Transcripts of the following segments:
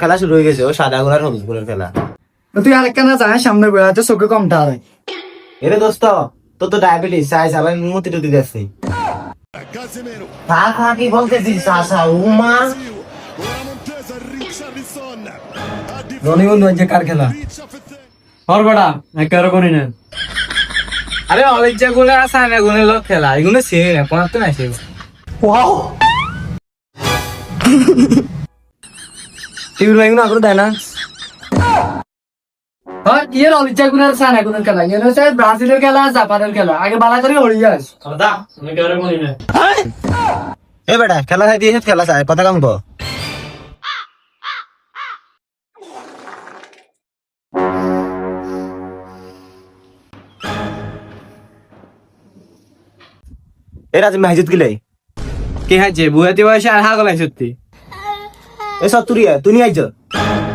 খেলা শুরু হয়ে গেছে, ও সাদা গুলার হলুদ গুলার খেলা। তুই আরেকখানা যায় সামনে বেড়াতে চোখে কমটা হয়। এরে দোস্ত, তোর তো ডায়াবেটিস, চাই সবাই মুতি টুতি যাচ্ছে। খা কি বলতেছিস চাচা? উমা রনি বন্ধু যে কার খেলা হর বেড়া একেবারে করি না। আরে অলিজ্জা গুলো আছে না, এগুলো লোক খেলা, এগুলো চিনি না, কোনো তো নাই সেগুলো। ওয়াও টিভির ভাই এগুলো দেয় না। হ্যাঁ ইয়ের অলিচা গুনার সানা গুনার খেলা, ইয়ে হচ্ছে ব্রাজিলের খেলা, জাপানের খেলা। আগে বালা করে হড়ি যাস। এ বেটা খেলা খাই দিয়ে খেলা চাই কথা কাম কো। এ রাজ মাহিজুত গিলাই কে হাইছে বুয়াতে বয়সে আর হাগলাই সত্যি। এ সতুরিয়া তুই আইছ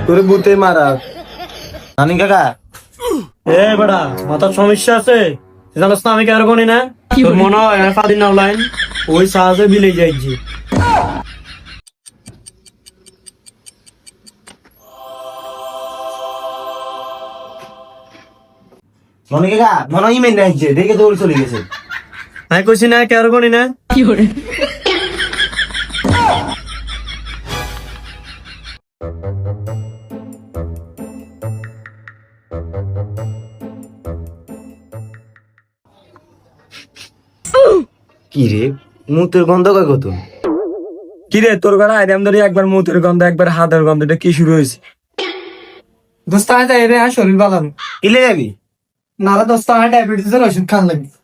তোরে বুতে মারা নানি কাকা। এ বেটা মাথার সমস্যা আছে, জানাস না আমি কার কোনি না। তোর মনে হয় আমি ফাদিন না লাইন ওই সাহায্যে বিলে যাইছি। নানি কাকা মনে হয় ইমেন আইছে, দেখে দৌড় চলে গেছে। আমি কইছি না কার কোনি না। কি রে মুতের গন্ধ কয় কত? কি রে তোর গলা আইরাম ধরে একবার মুতের গন্ধ একবার হাতের গন্ধ, এটা কি শুরু হয়েছে? দোস্ত আয় তাই রে শরীর বালানো ইলে যাবি? নারা দোস্ত আয় ডায়াবেটিসের ওষুধ খান লাগবে।